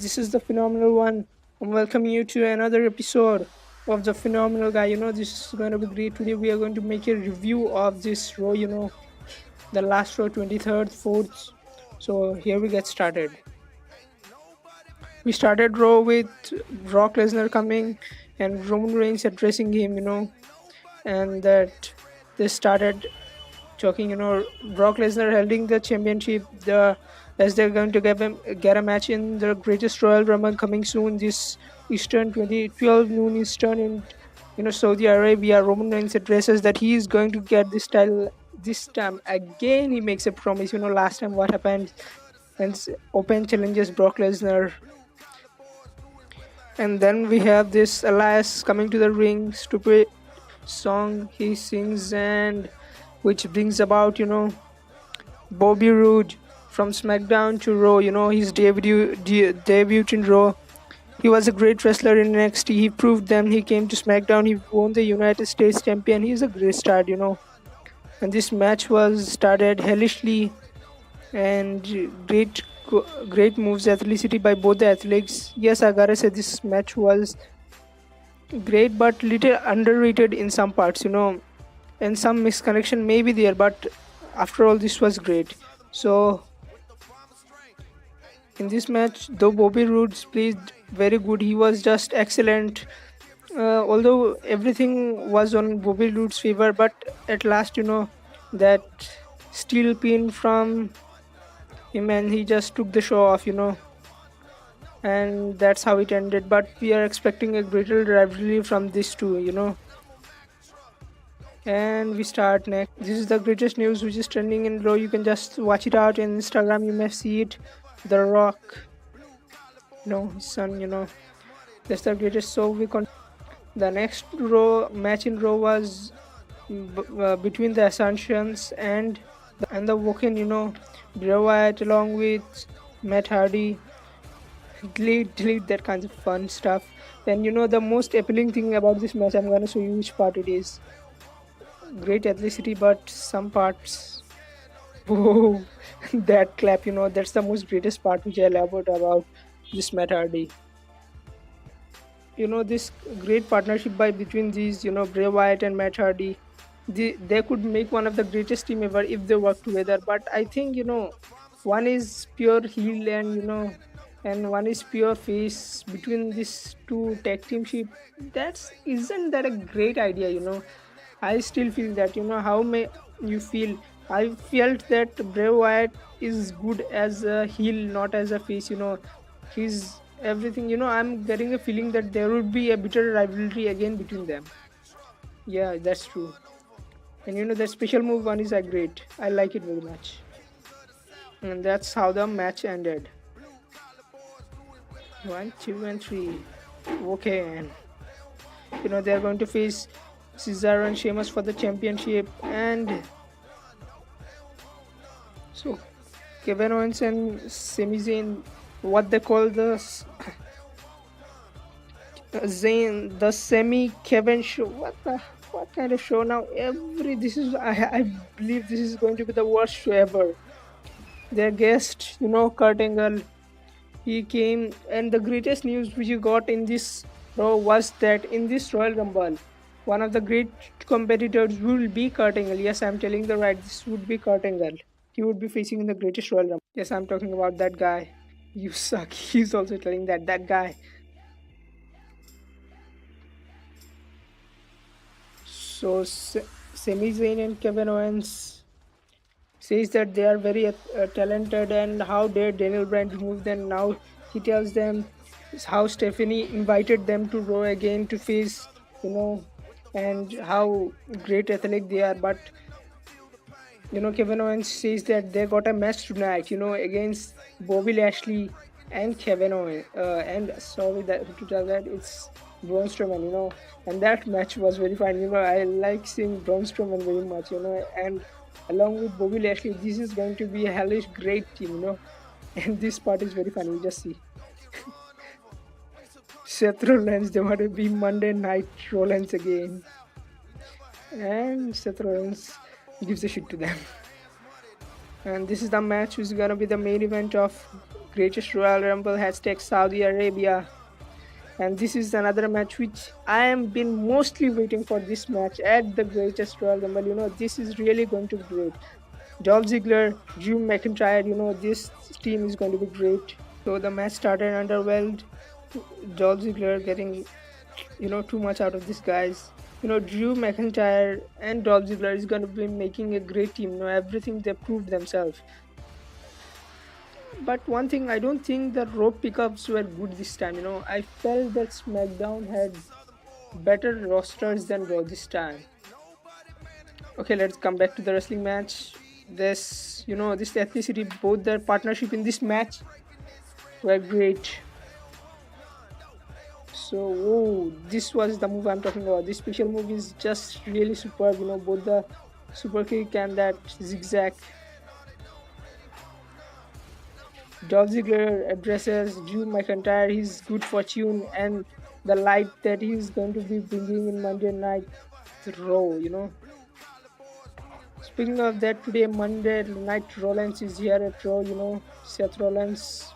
This is the Phenomenal One. I'm welcoming you to another episode of the Phenomenal Guy. This is going to be great. Today, we are going to make a review of this row, the last row, 23rd, 4th. So, here we get started. We started row with Brock Lesnar coming and Roman Reigns addressing him, and that they started talking. Brock Lesnar holding the championship. As they're going to get a match in the Greatest Royal Rumble coming soon. This Eastern 2012 noon Eastern in Saudi Arabia. Roman Reigns addresses that he is going to get this title this time again. He makes a promise. Last time what happened and open challenges Brock Lesnar. And then we have this Elias coming to the ring. Stupid song he sings, and which brings about Bobby Roode from SmackDown to Raw. His debut in Raw. He was a great wrestler in NXT. He proved them. He came to SmackDown. He won the United States champion. He's a great start. And this match was started hellishly and great moves, athleticity by both the athletes. Yes, I gotta say this match was great, but little underrated in some parts. And some misconnection may be there, but after all, this was great. So in this match, though Bobby Roode played very good, he was just excellent. Although everything was on Bobby Roode's favor, but at last, that steel pin from him, and he just took the show off. And that's how it ended. But we are expecting a greater rivalry from this too. And we start next. This is the greatest news which is trending in Raw. You can just watch it out in Instagram. You may see it. The Rock, his son. That's the greatest. So the next Raw match in Raw was between the Ascensions and the Woken. Bray Wyatt along with Matt Hardy. Delete that kind of fun stuff. Then the most appealing thing about this match, I'm gonna show you which part it is. Great athleticity, but some parts. Whoa, that clap, that's the most greatest part which I love about this Matt Hardy. This great partnership between these, Bray Wyatt and Matt Hardy. They could make one of the greatest team ever if they work together. But I think, one is pure heel and one is pure face. Between these two tag teamship, that's isn't that a great idea. I still feel that. How may you feel? I felt that Bray Wyatt is good as a heel, not as a face. He's everything. I'm getting a feeling that there would be a bitter rivalry again between them. Yeah, that's true. And the special move one is a great. I like it very much. And that's how the match ended. 1, 2, and 3. Okay, and they're going to face Cesaro and Sheamus for the championship, and so Kevin Owens and Sami Zayn, what they call the semi Kevin show. What kind of show now? I believe this is going to be the worst show ever. Their guest, Kurt Angle, he came, and the greatest news which you got in this row was that in this Royal Rumble, one of the great competitors will be Kurt Angle. Yes, I'm telling the right. This would be Kurt Angle. He would be facing in the greatest Royal Rumble. Yes, I'm talking about that guy. You suck. He's also telling that guy. So Sami Zayn and Kevin Owens says that they are very talented, and how dare Daniel Bryan remove them. Now he tells them how Stephanie invited them to Raw again to face, and how great athletic they are. But Kevin Owens says that they got a match tonight, against Bobby Lashley and Kevin Owens. And sorry to tell that it's Braun Strowman, and that match was very fun. I like seeing Braun Strowman very much, and along with Bobby Lashley, this is going to be a hellish great team, and this part is very funny. You just see. Seth Rollins, they want to be Monday Night Rollins again. And Seth Rollins gives a shit to them. And this is the match which is gonna be the main event of Greatest Royal Rumble hashtag Saudi Arabia. And this is another match which I am been mostly waiting for this match at the Greatest Royal Rumble. This is really going to be great. Dolph Ziggler, Drew McIntyre, this team is going to be great. So the match started underwhelmed. Dolph Ziggler getting, too much out of these guys. Drew McIntyre and Dolph Ziggler is going to be making a great team. Everything they proved themselves. But one thing, I don't think the rope pickups were good this time. I felt that SmackDown had better rosters than Raw this time. Okay, let's come back to the wrestling match. This ethnicity, both their partnership in this match were great. So, this was the move I'm talking about. This special move is just really superb. Both the super kick and that zigzag. Dolph Ziggler addresses Drew McIntyre, his good fortune, and the light that he's going to be bringing in Monday Night Raw. Speaking of that, today Monday Night Rollins is here at Raw. Seth Rollins.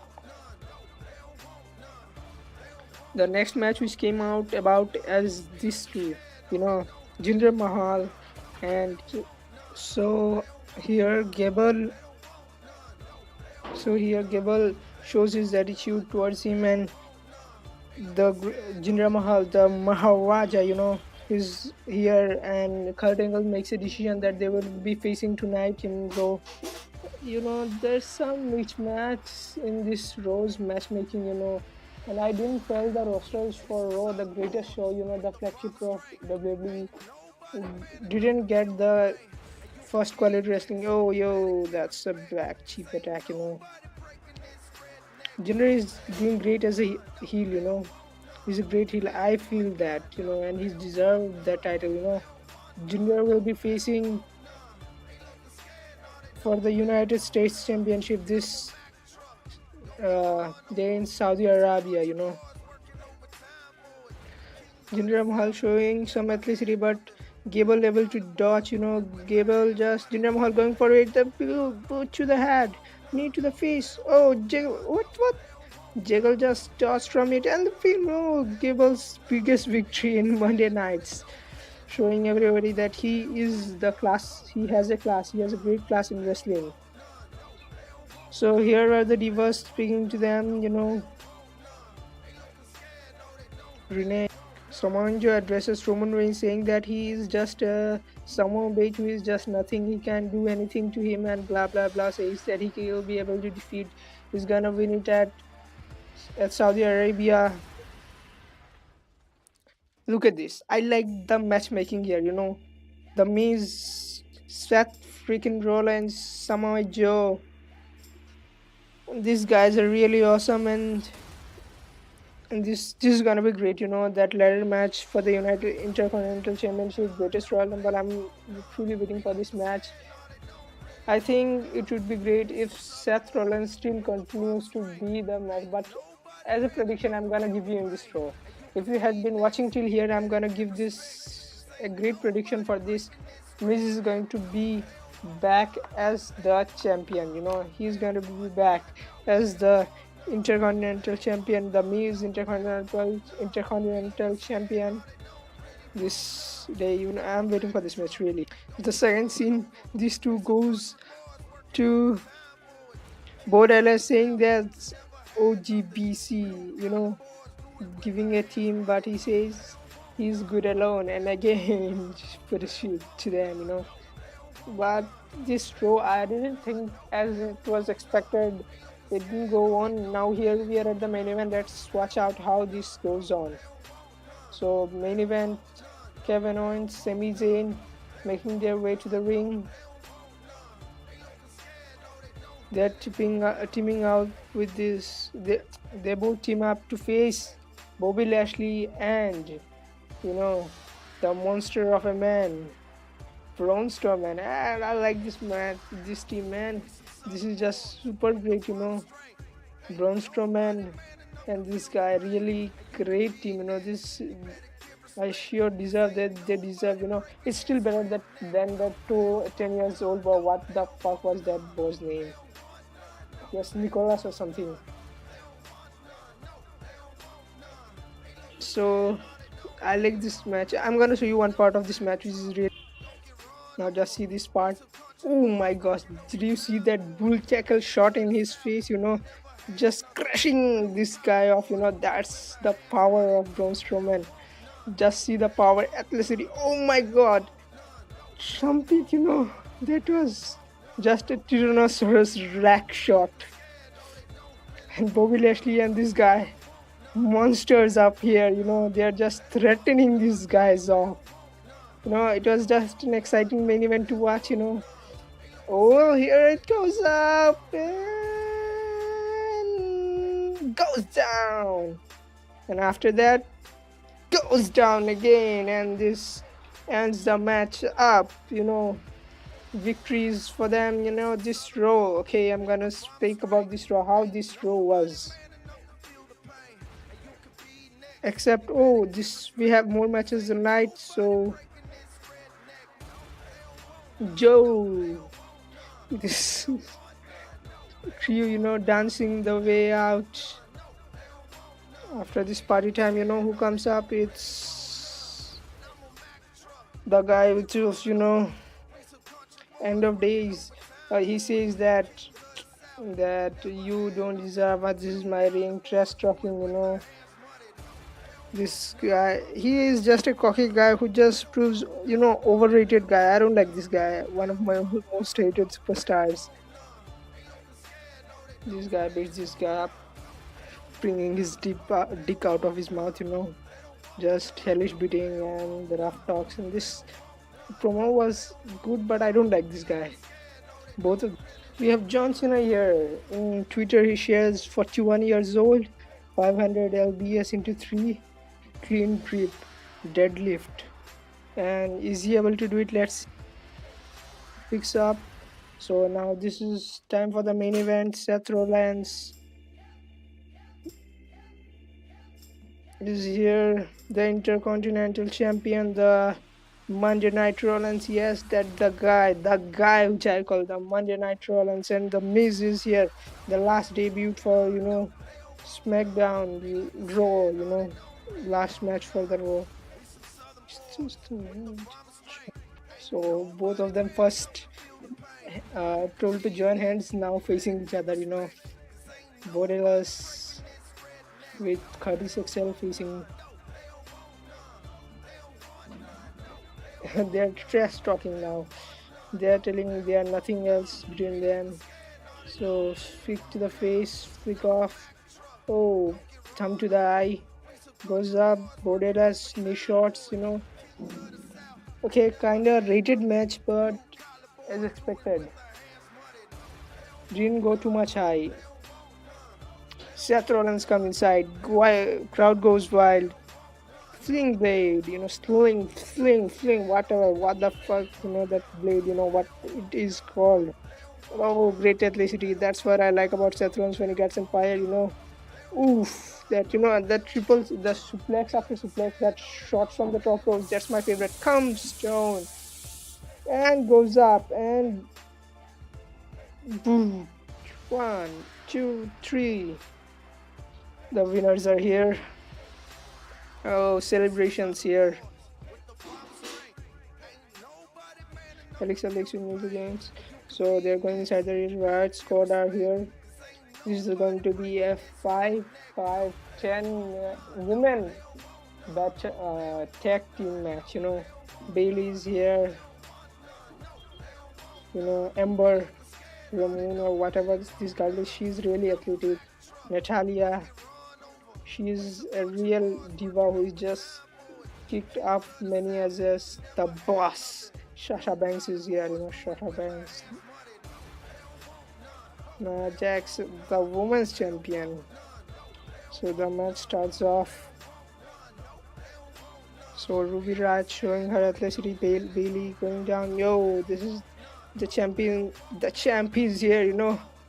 The next match which came out about as this two, Jinder Mahal, and so here Gable. So here Gable shows his attitude towards him, and the Jinder Mahal, the Maharaja, is here, and Kurt Angle makes a decision that they will be facing tonight in Raw. There's some mismatch in this Raw's matchmaking, and I didn't feel the rosters for Raw, the greatest show, the flagship of WWE, didn't get the first quality wrestling. Oh, that's a back cheap attack, Jinder is doing great as a heel, He's a great heel. I feel that, and he's deserved that title, Jinder will be facing for the United States Championship this day in Saudi Arabia, Jinder Mahal showing some athleticity, but Gable able to dodge, Gable just Jinder Mahal going for it, the boot to the head, knee to the face. Oh, what? Jiggle just dodged from it, and the Gable's biggest victory in Monday nights, showing everybody that he is the class. He has a class. He has a great class in wrestling. So here are the divas speaking to them. Renee Samoa Joe addresses Roman Reigns, saying that he is just a Samoa Bate who is just nothing. He can't do anything to him, and blah blah blah. Says that he will be able to defeat. He's gonna win it at Saudi Arabia. Look at this. I like the matchmaking here, The Miz, Seth freaking Rollins, Samoa Joe. These guys are really awesome, and this is gonna be great, that ladder match for the United Intercontinental Championship, Greatest Royal Rumble. I'm truly waiting for this match. I think it would be great if Seth Rollins still continues to be the match, but as a prediction, I'm gonna give you in this row. If you had been watching till here, I'm gonna give this a great prediction for this. Miz is going to be back as the champion. He's going to be back as the Intercontinental Champion. The Miz Intercontinental Champion. This day, I'm waiting for this match really. The second scene, these two goes to Bo Dallas saying that OGBC, giving a team, but he says he's good alone, and again put a shoot to them, But this show, I didn't think as it was expected. It didn't go on. Now here we are at the main event. Let's watch out how this goes on. So main event, Kevin Owens, Sami Zayn making their way to the ring. They're teaming out with this. They both team up to face Bobby Lashley and the monster of a man, Braun Strowman. And I like this team, man. This is just super great, Braun Strowman and this guy, really great team. This I sure deserve that. They deserve, it's still better than the 10 years old boy. What the fuck was that boy's name? Yes, Nicholas or something. So I like this match. I'm gonna show you one part of this match, which is really now. Just see this part. Oh my gosh! Did you see that bull tackle shot in his face? Just crushing this guy off. That's the power of Braun Strowman. Just see the power, athleticity. Oh my god! Something, that was just a Tyrannosaurus rack shot. And Bobby Lashley and this guy, monsters up here, they're just threatening these guys off. It was just an exciting main event to watch. Oh, here it goes up and goes down. And after that, goes down again. And this ends the match up. Victories for them. This row. Okay, I'm gonna speak about this row, how this row was. Except, oh, this we have more matches tonight. So, Joe, this crew, dancing the way out. After this party time, who comes up? It's the guy which was, end of days. He says that you don't deserve what, this is my ring, trash talking. This guy, he is just a cocky guy who just proves, overrated guy. I don't like this guy. One of my most hated superstars. This guy beats this guy up, bringing his dick out of his mouth. Just hellish beating and the rough talks. And this promo was good, but I don't like this guy. Both of we have John Cena here. In Twitter, he shares 41 years old, 500 lbs into 3, clean grip, deadlift. And is he able to do it? Let's fix up. So now this is time for the main event. Seth Rollins is here, the Intercontinental Champion, the Monday Night Rollins. Yes, that the guy which I call the Monday Night Rollins. And the Miz is here, the last debut for SmackDown, the Raw, last match for the Raw. So both of them first told to join hands, now facing each other. Bordellas with Curtis Axel facing. They're trash talking now. They're telling they are nothing else between them. So flick to the face, flick off. Oh, thumb to the eye. Goes up. Bordellas knee shots. Okay, kinda rated match, but as expected, didn't go too much high. Seth Rollins come inside. Crowd goes wild. Fling blade, fling, whatever, what the fuck, that blade, what it is called. Oh, great athleticity. That's what I like about Seth Rollins when he gets on fire. Oof, that, that triples, the suplex after suplex, that shot from the top rope, that's my favorite. Comes down and goes up and boom. 1, 2, 3. The winners are here. Oh, celebrations here. Alexa new games. So they're going inside the Riot Squad are here. This is going to be a 5-5-10 women tag team match. Bailey's here. Ember, Ramon, or whatever this girl is. She's really athletic. Natalia. She's a real diva who is just kicked up many as the boss. Sasha Banks is here, Sasha Banks. Nia Jax, the women's champion. So the match starts off. So Ruby Riott showing her athleticity, Bailey going down. Yo, this is the champion. The champ is here,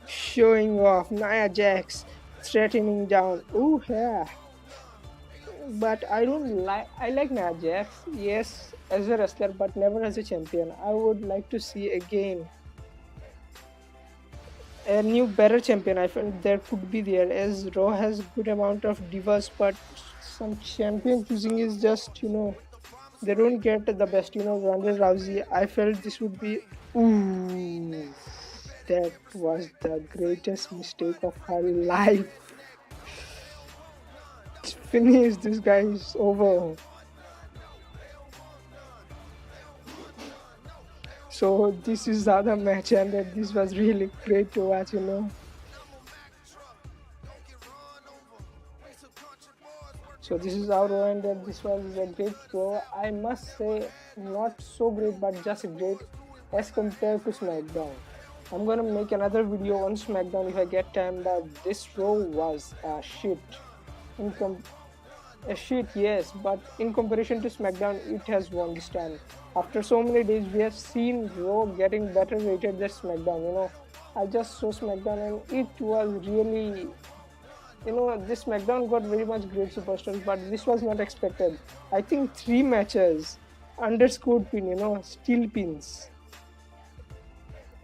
showing off. Nia Jax threatening down. Oh yeah. But I like Nia Jax, yes, as a wrestler, but never as a champion. I would like to see again a new better champion. I felt there could be there, as Raw has good amount of divas, but some champion choosing is just, they don't get the best. Ronda Rousey. I felt this would be. Ooh, that was the greatest mistake of her life. It's finished. This guy is over. So this is the other match, and this was really great to watch. So this is our Raw, and this was a great Raw. I must say, not so great, but just great as compared to SmackDown. I'm gonna make another video on SmackDown if I get time, but this Raw was a shit. A shit, yes, but in comparison to SmackDown, it has won this time. After so many days, we have seen Raw getting better rated than SmackDown. I just saw SmackDown and it was really, this SmackDown got very much great superstars, but this was not expected. I think 3 matches, underscored pin, steel pins.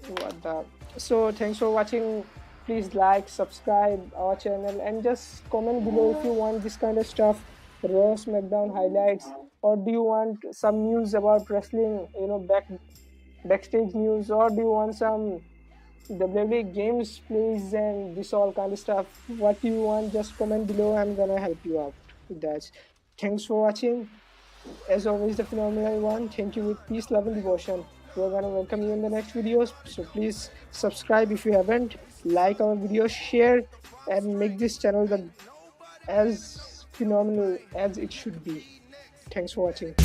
What the? So thanks for watching. Please like, subscribe our channel, and just comment below if you want this kind of stuff, Raw, SmackDown highlights, or do you want some news about wrestling, backstage news, or do you want some WWE games plays and this all kind of stuff? What do you want? Just comment below. I'm gonna help you out with that. Thanks for watching. As always, the phenomenal one. Thank you with peace, love, and devotion. We're gonna welcome you in the next videos. So please subscribe if you haven't, like our videos, share, and make this channel as phenomenal as it should be. Thanks for watching.